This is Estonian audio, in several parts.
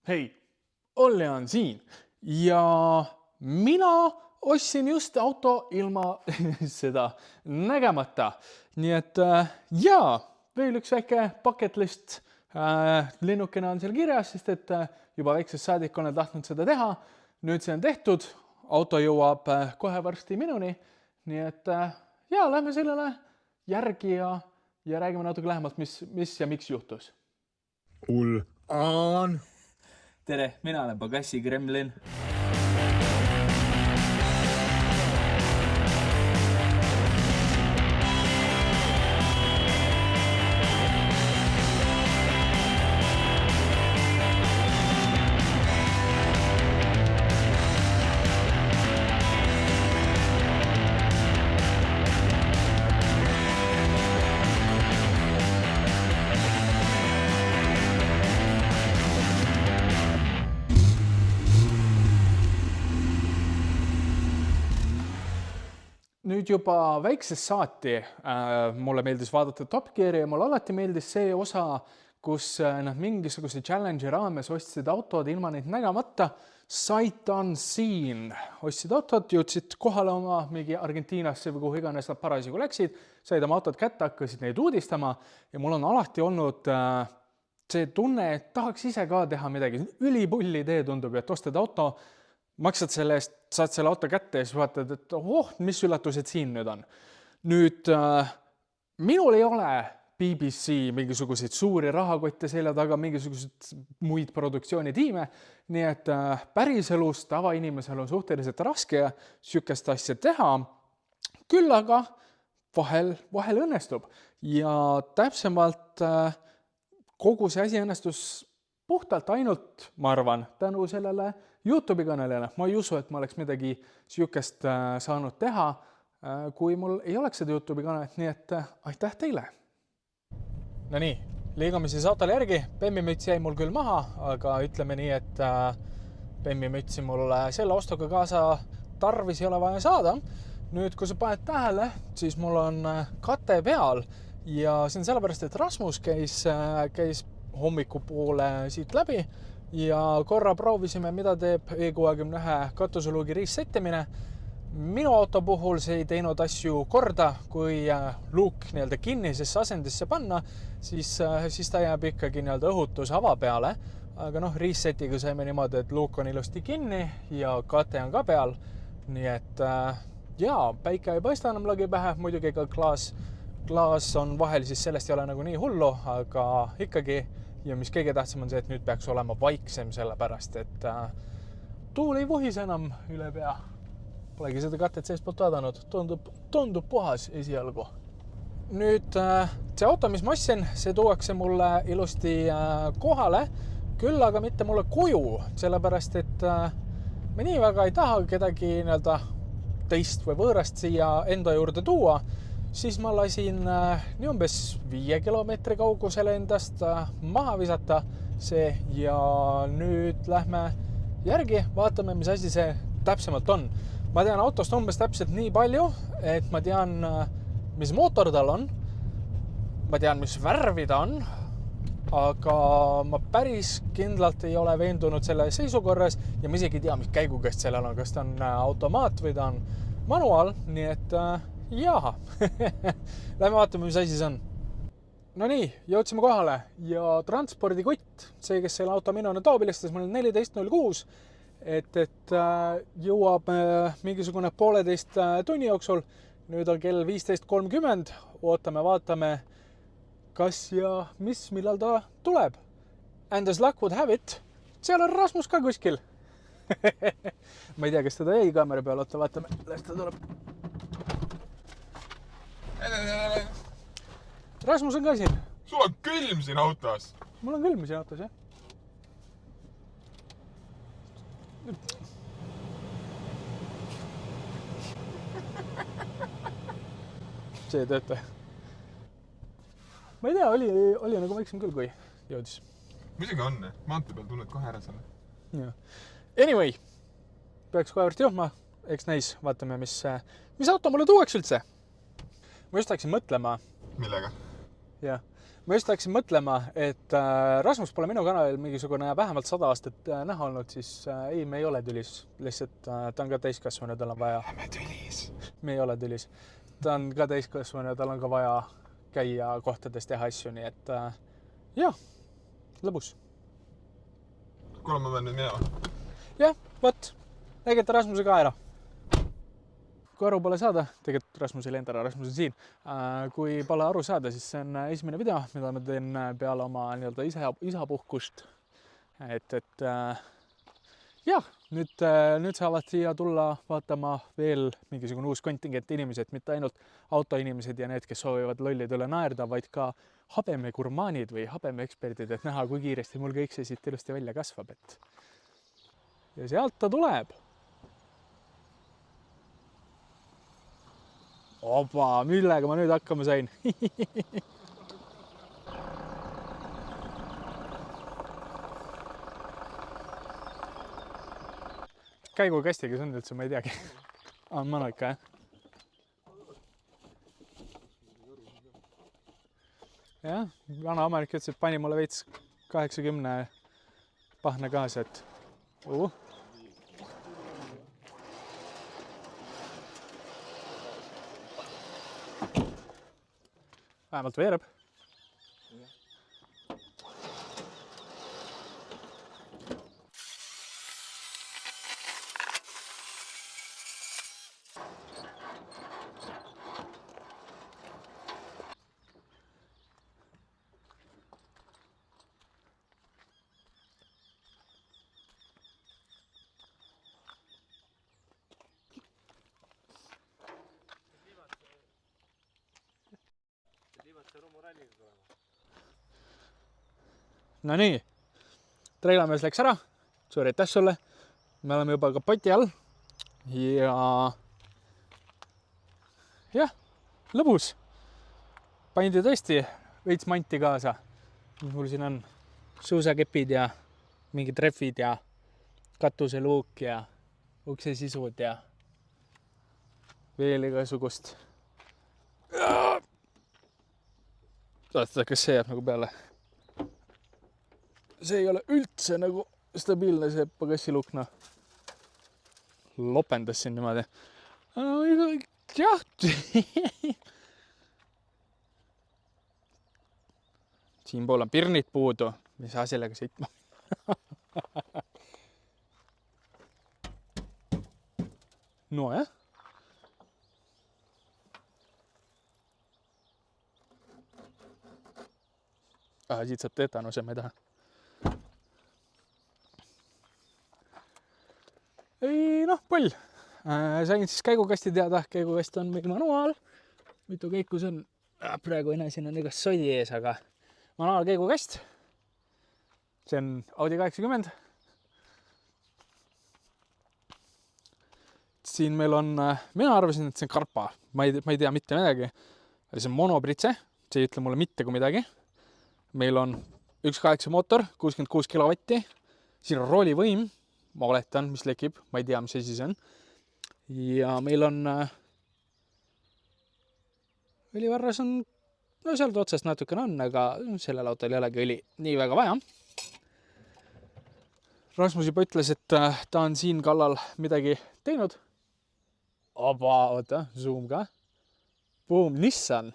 Hei, Olle on siin ja mina ostsin just auto ilma seda nägemata. Nii et jaa, veel üks väike bucket list linnukene on seal kirjas, sest et juba väiksest saadik olen tahtnud seda teha. Nüüd see on tehtud, auto jõuab kohe varsti minuni. Nii et jaa, lähme sellele järgi ja räägime natuke lähemalt, mis ja miks juhtus. On. Tere, mina olen Pagassi Kremlin. Nüüd juba väiksest saati mulle meeldis vaadata Top Geari ja mulle alati meeldis see osa, kus nad mingisuguse challenge'i raames ostsid autod ilma neid nägemata. Sight unseen. Ostsid autod, jõudsid kohale oma mingi Argentiinasse või kuhu iganes nad parasjagu läksid, said oma autod kätte, hakkasid neid uudistama ja mul on alati olnud see tunne, et tahaks ise ka teha midagi. Ülipulli idee tundub, et ostad auto, maksad selle eest, saad selle auto kätte ja siis vaatad, et mis üllatused siin nüüd on. Nüüd, minul ei ole BBC mingisuguseid suuri rahakotte selja taga, mingisuguseid muid produktsioonitiime, nii et päriselus tavainimesel on suhteliselt raske sükest asja teha, küll aga vahel õnnestub. Ja täpsemalt kogu see asi õnnestus puhtalt ainult, ma arvan, tänu sellele YouTube'i kanalile. Ma ei usu, et ma oleks midagi sükest saanud teha, kui mul ei oleks seda YouTube'i kanalit, nii et aitäh teile! No nii, liigume siis autole järgi. Bemmimüts jäi mul küll maha, aga ütleme nii, et Bemmimütsi mul selle ostuga kaasa tarvis ei ole vaja saada. Nüüd, kui sa paned tähele, siis mul on kate peal ja see on sellepärast, et Rasmus käis hommikupoole siit läbi ja korra proovisime, mida teeb E61 katuseluugi riissettimine. Minu auto puhul see ei teinud asju korda, kui luuk nii-öelda kinnisesse asendisse panna, siis ta jääb ikkagi nii-öelda õhutus ava peale. Aga riissetiga saime niimoodi, et luuk on ilusti kinni ja kate on ka peal. Nii et jaa, päike ei paista enam lagi pähe, muidugi ka klaas on vahel, siis sellest ei ole nagu nii hullu, aga ikkagi. Ja mis kõige tähtsam on see, et nüüd peaks olema vaiksem sellepärast, et tuul ei vuhise enam üle pea. Polegi seda katet seestpoolt vaadanud. Tundub puhas esialgu. Nüüd see auto, mis ma ostsin, see tuuakse mulle ilusti kohale, küll aga mitte mulle koju, sellepärast, et me nii väga ei taha kedagi nii-öelda teist või võõrast siia enda juurde tuua, siis ma lasin nii umbes 5 kilomeetri kaugusele endast maha visata see ja nüüd lähme järgi, vaatame, mis asi see täpsemalt on. Ma tean autost umbes täpselt nii palju, et ma tean, mis mootor tal on, ma tean, mis värvi ta on, aga ma päris kindlalt ei ole veendunud selle seisukorras ja ma isegi ei tea, mis käigukäest sellel on, kas ta on automaat või ta on manuaal, nii et jaa, lähme vaatame, mis asi see on. No nii, jõudsime kohale ja transpordikott, see, kes selle auto minuni toob, helistas mulle 14.06, et jõuab mingisugune 1,5 tunni jooksul. Nüüd on kell 15.30, ootame, vaatame, kas ja mis, millal ta tuleb. And as luck would have it, seal on Rasmus ka kuskil. Ma ei tea, kas teda jäi kaamera peal, oota, vaatame, las ta tuleb. Rasmus on ka siin. Sul on külm siin autos. Mul on külm siin autos, jah. See ei tööta. Ma ei tea, oli nagu väiksem küll, kui jõudis. Muidugi on, maantee peal tunned kohe ära selle. Ja. Anyway, peaks kohe varsti juhma, eks näis, vaatame, mis auto mulle tuuaks üldse. Ma just hakkasin mõtlema. Millega? Jah. ma just hakkasin mõtlema, et Rasmus pole minu kanalil mingisugune vähemalt 100 aastat näha olnud, siis ei, me ei ole tülis. Lihtsalt ta on ka täiskasvanu, tal on vaja. Lähme tülis. Me ei ole tülis. Ta on ka täiskasvanu ja tal on ka vaja käia kohtades, teha asju, nii et jah, lõbus. Kuule, ma pean nüüd minema. Jah, võt, nägite Rasmuse ka ära. Kui aru pole saada, tegelikult Rasmus ei lenda ära, Rasmus on siin. Kui pole aru saada, siis see on esimene video, mida ma teen peale oma nii-öelda isapuhkust. Et jah, nüüd saavad siia tulla vaatama veel mingisugune uus kontingent inimesed, mitte ainult autoinimesed ja need, kes soovivad lollid üle naerda, vaid ka habemegurmaanid või habemeeksperdid, et näha, kui kiiresti mul kõik see siit ilusti välja kasvab. Ja sealt ta tuleb. Opa, millega ma nüüd hakkama sain? Käigukastiga see on üldse, ma ei teagi. On mõnu ikka, jah? Vana omanik ütles, et pani mulle veits 80 pahna kaasa, et vähemalt veereb. No nii, treilamees läks ära, suur aitäh sulle, me oleme juba kapoti all ja jah, lõbus. Pandi tõesti veits manti kaasa, mis mul siin on, suusakepid ja mingid rehvid ja katuseluuk ja uksesisud ja veel igasugust. Vaata, kas see jääb nagu peale. See ei ole üldse nagu stabiilne see pagassilukna. Lopendas siin niimoodi. Jah. Siinpool on pirnid puudu. Me ei saa sellega sõitma. No jah. Siit saab tetanuse, ma ei taha. Ei, noh, pull. Sain siis käigukasti teada. Käigukast on meil manuaal. Mitu käiku see on? Praegu ei näe, siin on igast sodi ees, aga manuaal käigukast. See on Audi 80. Siin meil on, mina arvasin, et see on karpa. Ma ei tea mitte midagi. See on monopritse. See ei ütle mulle mitte kui midagi. Meil on 1.8 mootor, 66 kilovatti. Siin on roolivõim. Ma oletan, mis lekib. Ma ei tea, mis asi see on. Ja meil on õlivarras on, no sealt otsast natukene on, aga sellel autol ei olegi õli nii väga vaja. Rasmus juba ütles, et ta on siin kallal midagi teinud. Oota, zoom ka. Boom, Nissan.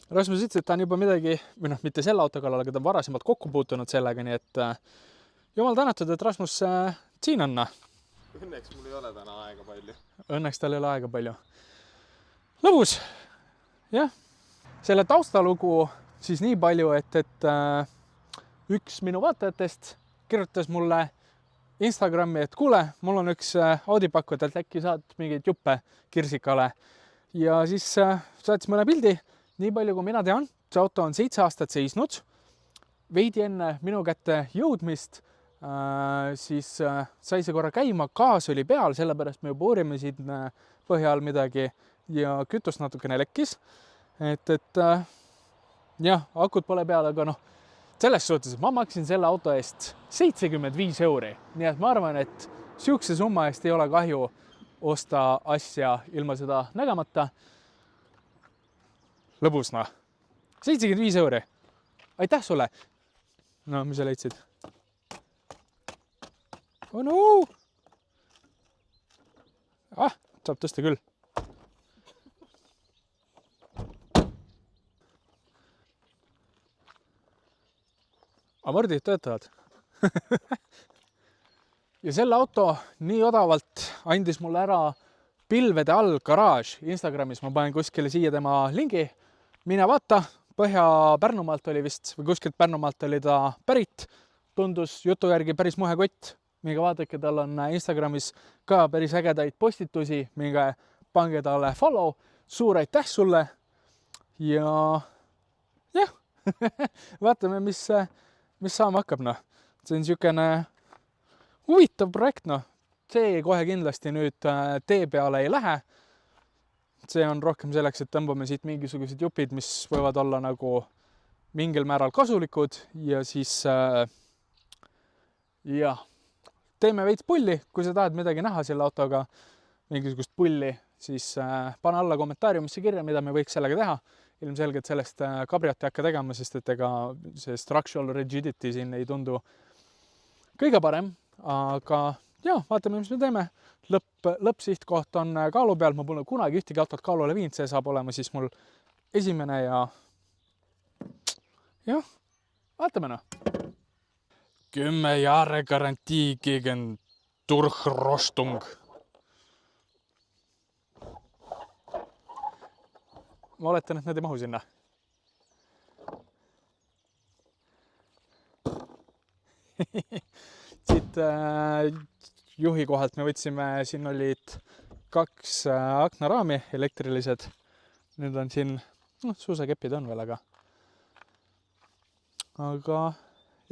Rasmus ütles, et ta on juba midagi, või noh, mitte selle auto kallal, aga ta on varasemalt kokku puutunud sellega, nii et jumal tänatud, et Rasmus siin on. Õnneks mul ei ole täna aega palju. Õnneks tal ei ole aega palju. Lõbus, jah. Selle taustalugu siis nii palju, et üks minu vaatajatest kirjutas mulle Instagrami, et kuule, mul on üks Audi pakkuda, et äkki saad mingeid juppe Kirsikale. Ja siis saatis mõne pildi. Nii palju, kui mina tean, see auto on 7 aastat seisnud. Veidi enne minu kätte jõudmist siis sai see korra käima, gaas oli peal, sellepärast me juba uurime siin põhjal midagi ja kütust natukene lekkis. Et jah, akud pole peal, aga noh, selles suhtes, et ma maksin selle auto eest 75 €. Nii et ma arvan, et sihukese summa eest ei ole kahju osta asja ilma seda nägemata. lõbus noh. 75 euri. Aitäh sulle. No, mis sa leidsid? Oh no! Saab tõsta küll. Amordid töötavad. Ja selle auto nii odavalt andis mulle ära pilvede all garaaž Instagramis. Ma panen kuskile siia tema lingi. Mine vaata, Põhja-Pärnumaalt oli vist, või kuskilt Pärnumaalt oli ta pärit. Tundus jutu järgi päris muhe kott. Minge vaadake, tal on Instagramis ka päris ägedaid postitusi. Minge pange talle follow. Suur aitäh sulle. Ja jah, vaatame, mis saama hakkab. No. See on niisugune huvitav projekt. No. See kohe kindlasti nüüd tee peale ei lähe. See on rohkem selleks, et tõmbame siit mingisugused jupid, mis võivad olla nagu mingil määral kasulikud ja siis jah, teeme veits pulli. Kui sa tahad midagi näha selle autoga, mingisugust pulli, siis pane alla kommentaariumisse kirja, mida me võiks sellega teha. Ilmselgelt sellest kabriot ei hakka tegema, sest et ega see structural rigidity siin ei tundu kõige parem, aga jah, vaatame, mis me teeme. Lõppsihtkoht on kaalu peal, ma pole kunagi ühtegi autot kaalule viinud, see saab olema siis mul esimene ja jah, vaatame noh. 10 Jahre Garantie gegen Durchrostung. Ma oletan, et need ei mahu sinna. Siit juhi kohalt me võtsime, siin olid 2 aknaraami elektrilised. Nüüd on siin, suusakepid on veel, aga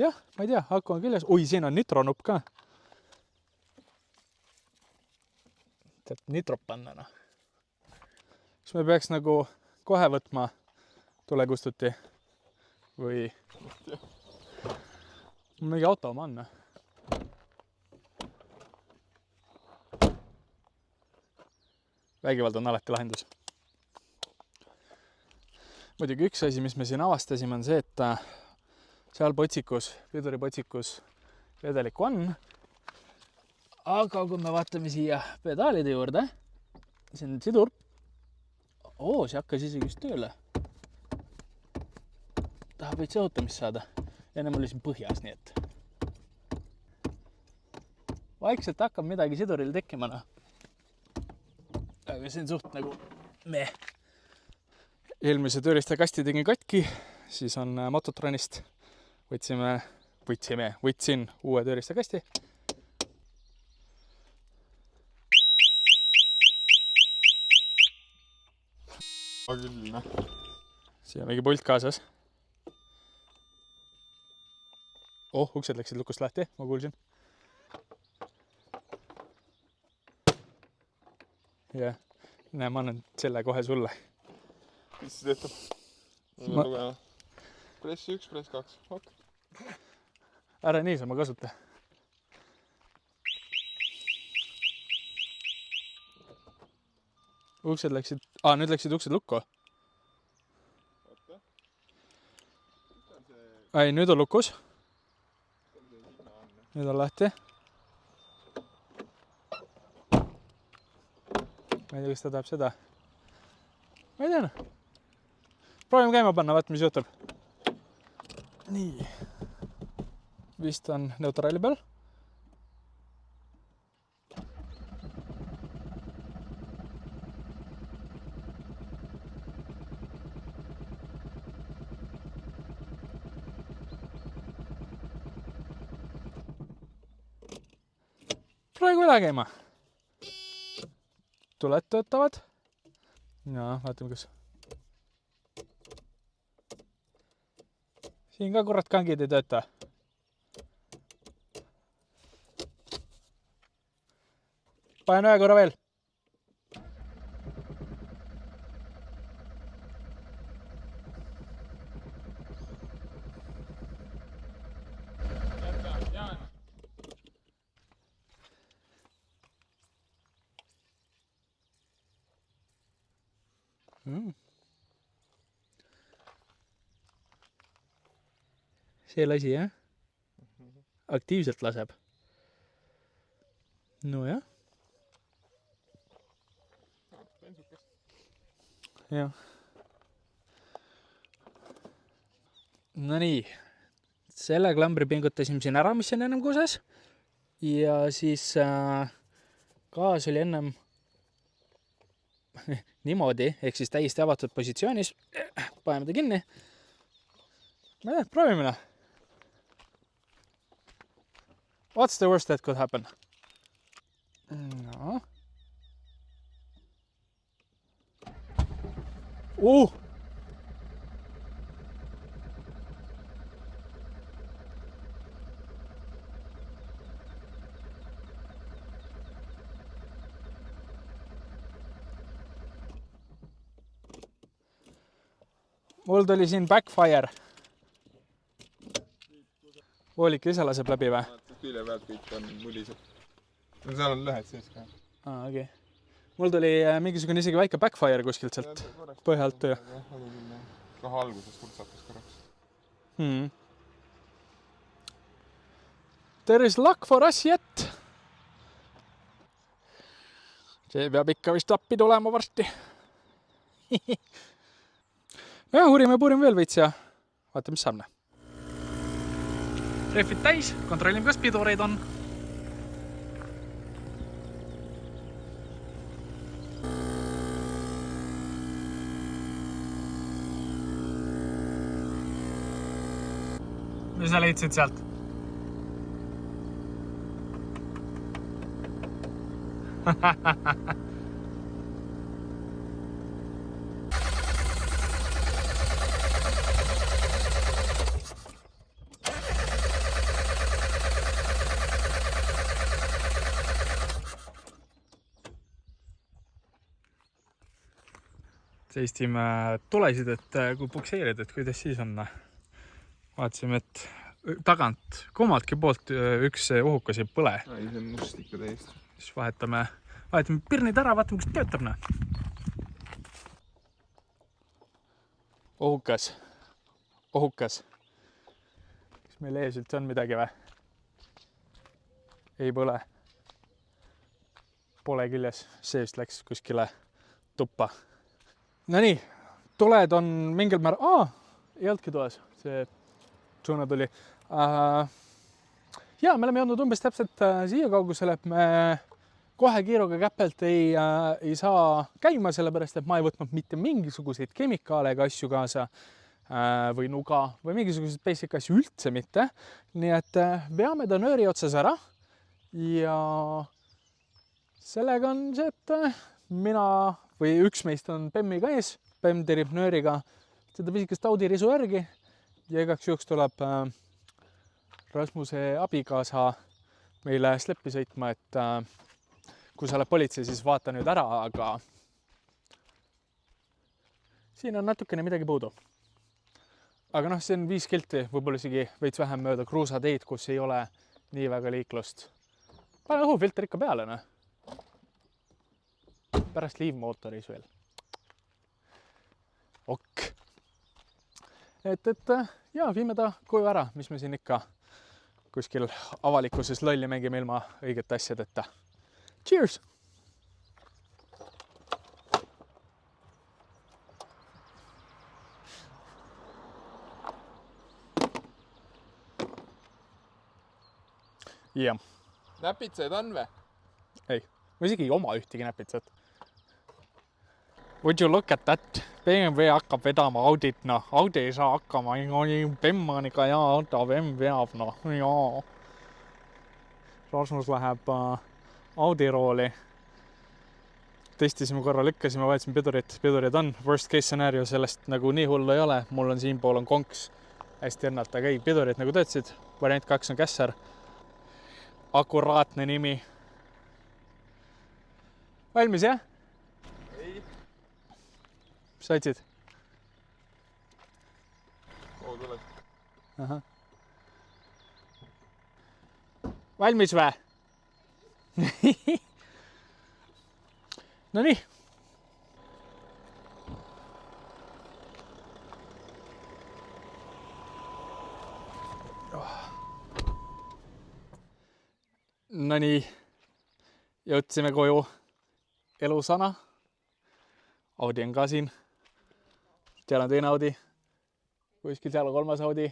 jah, ma ei tea, aku on küljes. Oi, siin on nitronupp ka. Tead, nitrop panna, noh. Kas me peaks nagu kohe võtma tulekustuti või mingi auto oma on? Vägivald on alati lahendus. Muidugi üks asi, mis me siin avastasime, on see, et seal potsikus, piduripotsikus vedelikku on. Aga kui me vaatame siia pedaalide juurde, see on sidur. See hakkas isegi just tööle. Tahab veits õhutamist saada. Enne mul oli siin põhjas, nii et vaikselt hakkab midagi siduril tekkima. No. Aga see on suht nagu meh. Eelmise tööriistakasti tegin katki, siis on Mototronist võtsin uue tööriistakasti. Küll, noh. Siin on mingi pult kaasas. Uksed läksid lukust lahti, ma kuulsin. Jah, näe, ma annan selle kohe sulle. Mis see töötab? Ma lugema. Press 1, press 2. Ok. Ära niisama kasuta. Uksed läksid... nüüd läksid uksed lukku. Oota. Ei, nüüd on lukus. Nüüd on lahti. Ma ei tea, kas ta tahab seda. Ma ei tea, noh. Proovime käima panna, vaata, mis juhtub. Nii. Vist on neutraali peal. Praegu üle käima. Tuled töötavad. Ja, vaatame, kas. Siin ka kurat kangid ei tööta. Panen ühe korra veel. see lasi, jah? Aktiivselt laseb. Nojah. Jah. No nii. Selle klambri pingutasime siin ära, mis on ennem kuses. Ja siis gaas oli ennem niimoodi, ehk siis täiesti avatud positsioonis. Paneme ta kinni. No jah, proovime. What's the worst that could happen? No. Mul tuli siin backfire. Voolik ise laseb läbi või? Külje pealt kõik on muliseb. No seal on lõhed sees ka. Okei. Mul tuli mingisugune isegi väike backfire kuskilt sealt põhjalt. Kahe alguses kurtsatas korraks. There is luck for us yet. See peab ikka vist appi tulema varsti. Ja, uurime veel veits ja vaata, mis saamne. Rehvid täis, kontrollime, kas pidureid on. Mis sa leidsid sealt? Seistsime tulesid, et kui pukseerid, et kuidas siis on. Vaatasime, et tagant kummaltki poolt üks ohukas ei põle. Ei, see on must ikka täiesti. Siis vahetame pirnid ära, vaatame, kus töötab. Ohukas. Kas meil ees üldse on midagi või? Ei põle. Pole küljes. See vist läks kuskile tuppa. No nii, tuled on mingil määral... ei olnudki tules. See suuna tuli. Ja, me oleme jõudnud umbes täpselt siia kaugusele, et me kohe kiiruga käpelt ei saa käima, sellepärast, et ma ei võtnud mitte mingisuguseid kemikaale ega asju kaasa või nuga või mingisuguseid basic asju üldse mitte. Nii et veame ta nööri otsas ära ja sellega on see, et mina või üks meist on Bemmiga ees. Bemm terib nööriga seda pisikest Audi risu järgi ja igaks juhuks tuleb Rasmuse abikaasa meile sleppi sõitma, et kui sa oled politsei, siis vaata nüüd ära, aga siin on natukene midagi puudu. Aga see on 5 kilti, võib-olla isegi veits vähem mööda kruusateid, kus ei ole nii väga liiklust. Pane õhufilter ikka peale, Pärast liivmootoris veel. Ok. Et ja, viime ta koju ära, mis me siin ikka kuskil avalikkuses lolli mängime ilma õigete asjadeta. Cheers! Jah. Näpitsaid on või? Ei, ma isegi ei oma ühtegi näpitsat. Would you look at that? BMW hakkab vedama Audit, Audi ei saa hakkama, Bemm on ikka hea auto, Bemm veab, jaa. Rasmus läheb Audi rooli. Testisime korra, lükkasime, vaatasime pidurid on. Worst case scenario sellest nagu nii hullu ei ole. Mul on siinpool on konks hästi ennalt, aga ei, pidurid nagu töötasid. Variant 2 on Kässar. Akuraatne nimi. Valmis, jah? Ei. Mis sa otsid? Tuleb. Aha. Valmis vä? No nii. No nii, jõudsime koju. Elusana. Audi on ka siin. Seal on teine Audi. Kuskil seal on 3. Audi.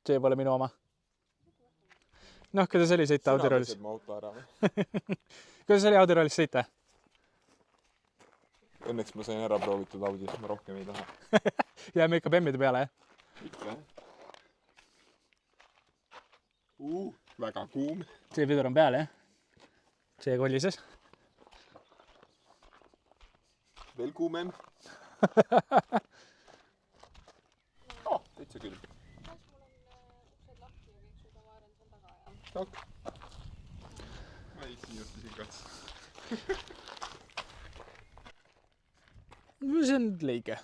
See pole minu oma. Noh, kuidas oli sõita Audi rollis? Sina pesed mu auto ära või? Kuidas oli Audi rollis sõita? Õnneks ma sain ära proovitud Audi, ma rohkem ei taha. Jääme ikka bemmide peale, jah? Ikka, jah. Väga kuum. See pidur on peal, jah? See kolises. Veel kuumem. Täitsa küll. Ok. Ma ei sinustasin kats. See on leige.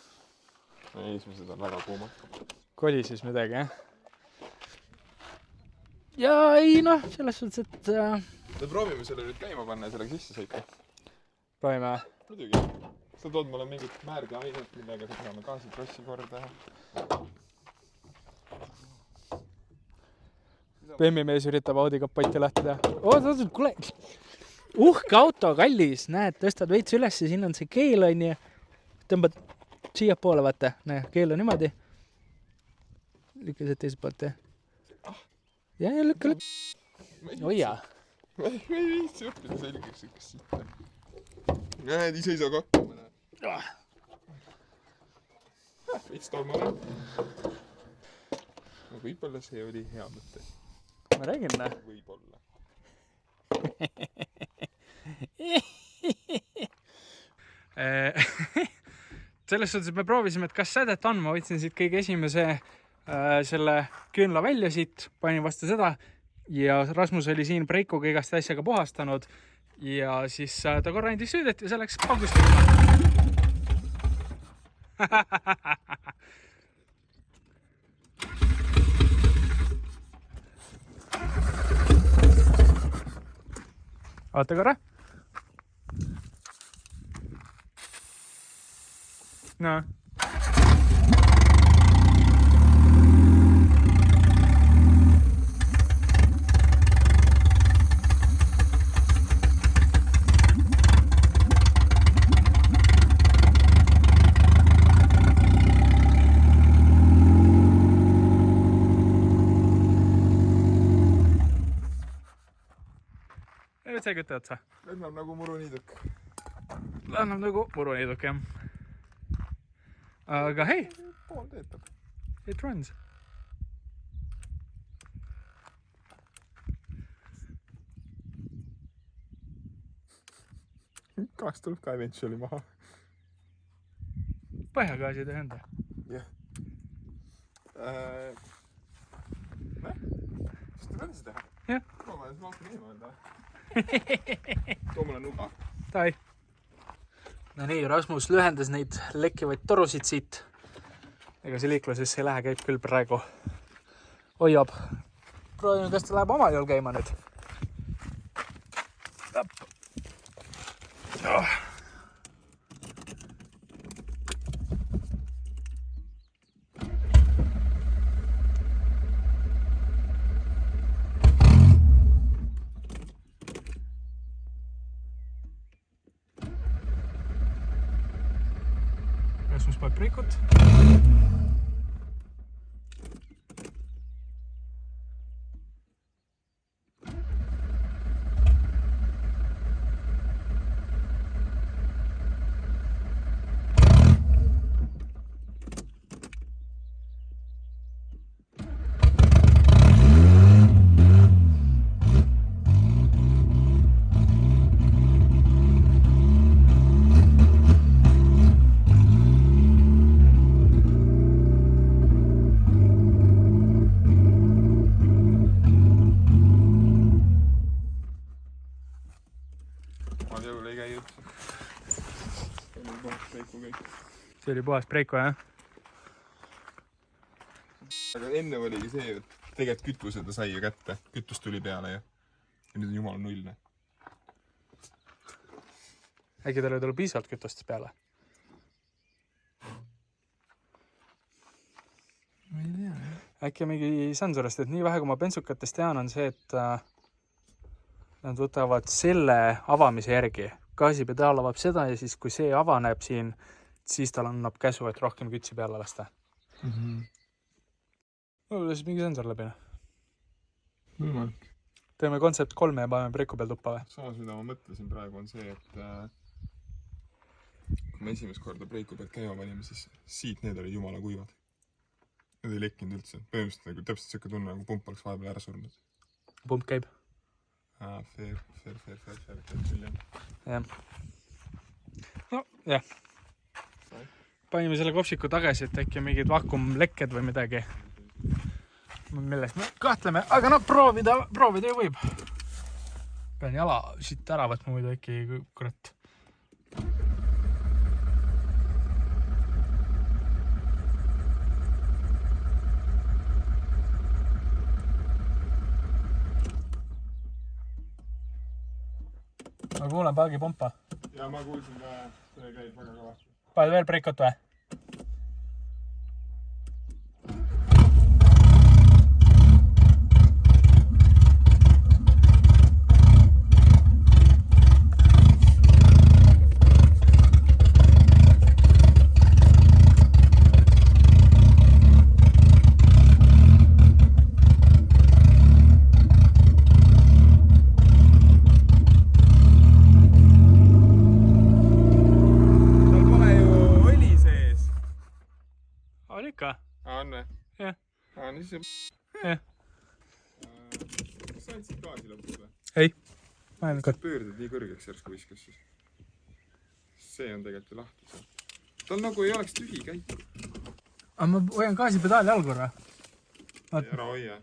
Eesmised on väga kuumad. Kolises midagi, jah? Ja ei noh, selles suhtes, et... Me proovime selle nüüd käima panna ja sellega sisse sõita. Proovime. Muidugi. Sa tood mulle mingit määrga ainet, millega sa peame gaasitrossi korda. Bemmimees üritab Audi kapotti lahti teha. Kuule! Uhke auto, kallis! Näed, tõstad veits üles ja siin on see keel, on ju. Tõmbad siia poole, vaata. Näe, keel on niimoodi. Lükka see teiselt poolt, jah. Ja lükka. Oia. Ma ei viitsi õppida selgeks, kas siit. Näed, ise ei saa kakkuma. Veits tolmane. Võib-olla see oli hea mõte. Ma räägin, näe. Võib-olla. Selles suhtes, et me proovisime, et kas sädet on. Ma võtsin siit kõige esimese selle küünla välja siit, panin vastu seda ja Rasmus oli siin breikuga igast asjaga puhastanud ja siis ta korra andis süüdet ja see läks paugust. Vaata korra. No. Nüüd sai kütte otsa. Lennab nagu muruniiduk. Lennab nagu muruniiduk, jah. Aga hei! Pool teetab. It runs. Gaas tuleb ka eventually maha. Põhjagaasi teha enda. Jah. Kas tuleb edasi teha? Jah. Ma hakkan eemaldada. Too mulle nuga. Tai. No nii, Rasmus lühendas neid lekkivaid torusid siit. Ega see liiklusesse ei lähe, käib küll praegu. Hoiab. Proovime, kas ta läheb omal jool käima nüüd. Rasmus paneb breikut. See oli puhas breiku, jah? Aga enne oligi see, et tegelikult kütuse ta sai ju kätte. Kütus tuli peale ja nüüd on jumal nullne. Äkki talle tuleb piisavalt kütust peale? Ma ei tea, jah. Äkki mingi sensorist, et nii vähe, kui ma bensukatest tean, on see, et nad võtavad selle avamise järgi. Gaasipedaal avab seda ja siis, kui see avaneb siin, siis tal annab käsu, et rohkem kütsi peale lasta. Võib-olla siis mingi sensor läbi. Võimalik. Teeme kontsept 3 ja paneme Preiku peal tuppa või? Samas, mida ma mõtlesin praegu on see, et kui me esimest korda Preiku pealt käima panime, siis siit need olid jumala kuivad. Need ei lekkinud üldse. Põhimõtteliselt nagu täpselt siuke tunne, nagu pump oleks vahepeal ära surnud. Pump käib. Fair. Jah. No, jah. Panime selle kopsiku tagasi, et äkki mingid vaakumlekked või midagi. Millest me kahtleme, aga no proovida ju võib. Pean jala siit ära võtma, muidu äkki kurat. Ma kuulen paagipompa. Ja ma kuulsin ka, see käib väga kõvasti. Paned veel Preikot või? Anne? Jah. Nii see... Jah. Kas sa andsid gaasi lõpus või? Ei. Ma olen ka... Pöördad nii kõrgeks järsku viskas siis. See on tegelikult ju lahti seal. Tal nagu ei oleks tühi käik. Aga ma hoian gaasipedaali all korra. Ära hoia.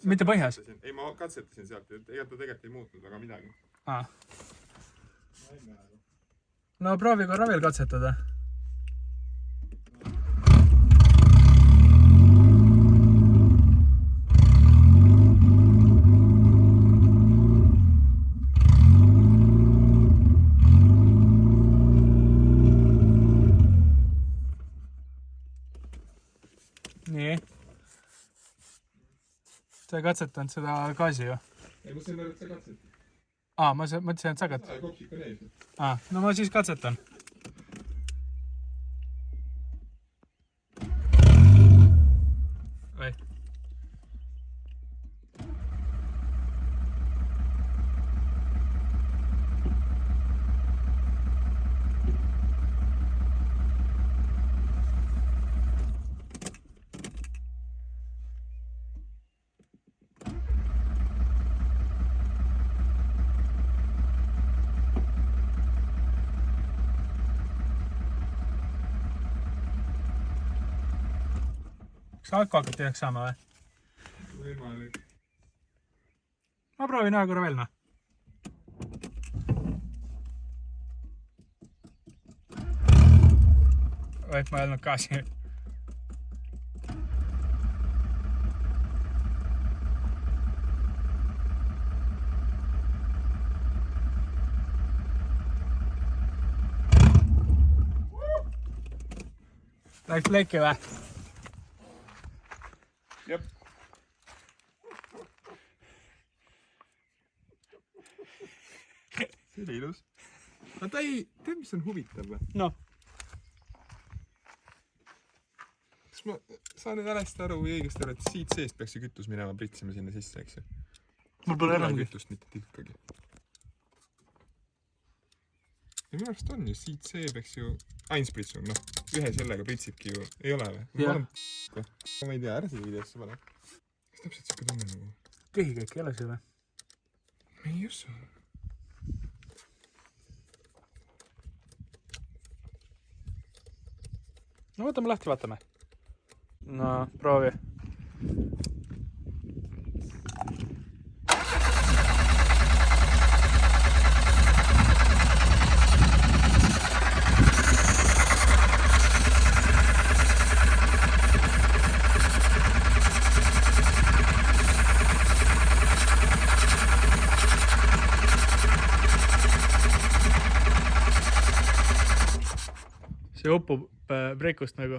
Mitte põhjas? Ei, ma katsetasin sealt. Ega ta tegelikult ei muutnud väga midagi. No proovi korra veel katsetada. Nii. Sa ei katsetanud seda gaasi ju? Ei, ma sain aru, et sa katsetad. Ma mõtlesin, et sa katsetad. Kopsik on ees. No ma siis katsetan. Või? Kas alko hakkab tühjaks saama või? Võimalik. Ma proovin ühe korra veel, noh. Et ma ei olnud gaasi. Läks pleki või? Jep. See oli ilus. Aga ta ei... Tead, mis on huvitav või? No. Kas ma saan nüüd hästi aru või õigesti aru, et siit seest peaks ju kütus minema pritsima sinna sisse, eks ju? Mul pole enam kütust mitte tilkagi. Ja minu arust on ju, siit see peaks ju... Ainspritsung, noh. Ühe sellega pritsibki ju... Ei ole või? Jah. Ma ei tea, ära seda videosse pane. Kas täpselt siuke tunne nagu? Tühikäik ei ole see või? Ei usu. No võtame lahti, vaatame. No, proovi. See upub breikust nagu.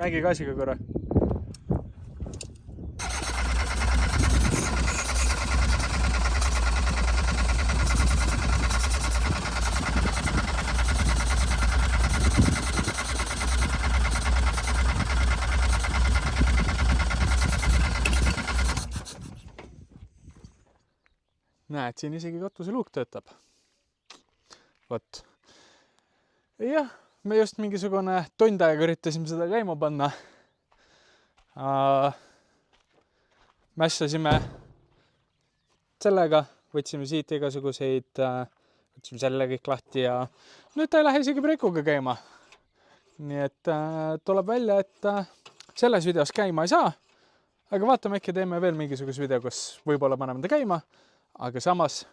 nägi gaasiga korra. Näed, siin isegi katuseluuk töötab. Vot. Jah, me just mingisugune tund aega üritasime seda käima panna. Mässasime sellega, võtsime siit igasuguseid, võtsime selle kõik lahti ja nüüd ta ei lähe isegi breikuga käima. Nii et tuleb välja, et selles videos käima ei saa, aga vaatame, äkki teeme veel mingisuguse video, kus võib-olla paneme ta käima, aga samas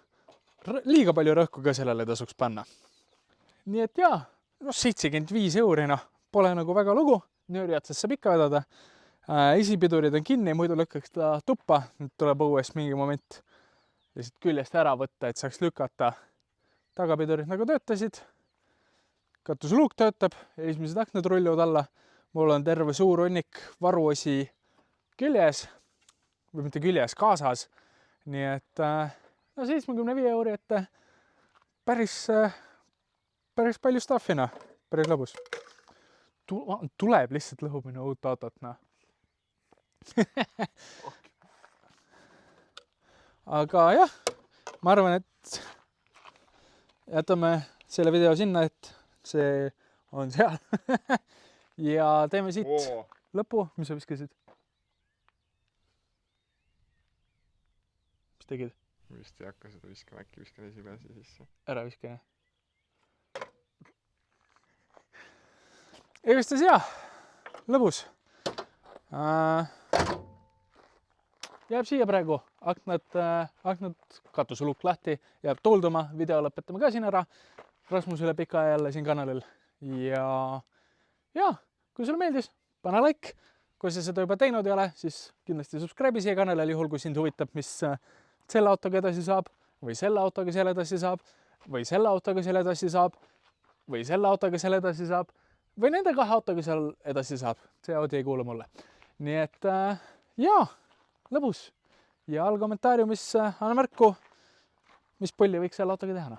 liiga palju rõhku ka sellele tasuks panna. Nii et jaa, 75 €, pole nagu väga lugu, nööri otsas saab ikka vedada. Esipidurid on kinni, muidu lükkaks ta tuppa, nüüd tuleb õuest mingi moment lihtsalt küljest ära võtta, et saaks lükata. Tagapidurid nagu töötasid, katuseluuk töötab, esimesed aknad rulluvad alla, mul on terve suur hunnik varuosi küljes, või mitte küljes, kaasas. Nii et 75 €, et päris palju staffina, päris lõbus. Tuleb lihtsalt lõhub minu uut autot, Aga jah, ma arvan, et jätame selle video sinna, et see on seal. Ja teeme siit lõpu. Mis sa viskasid? Mis tegid? Vist ei hakka seda viskama, äkki viskan esipeasi sisse. Ära viska, jah. Igatahes jah, lõbus. Jääb siia praegu, aknad katuseluuk lahti, jääb tuulduma, video lõpetame ka siin ära. Rasmus üle pika aja jälle siin kanalil. Ja kui sulle meeldis, pane like. Kui sa seda juba teinud ei ole, siis kindlasti subscribe siia kanalil, juhul kui sind huvitab, mis selle autoga edasi saab, või selle autoga selle edasi saab, või selle autoga selle edasi saab, või selle autoga selle edasi saab, või nende 2 autoga seal edasi saab. See auto ei kuulu mulle. Nii et jaa, lõbus. Ja all kommentaariumis anna märku, mis pulli võiks selle autoga teha.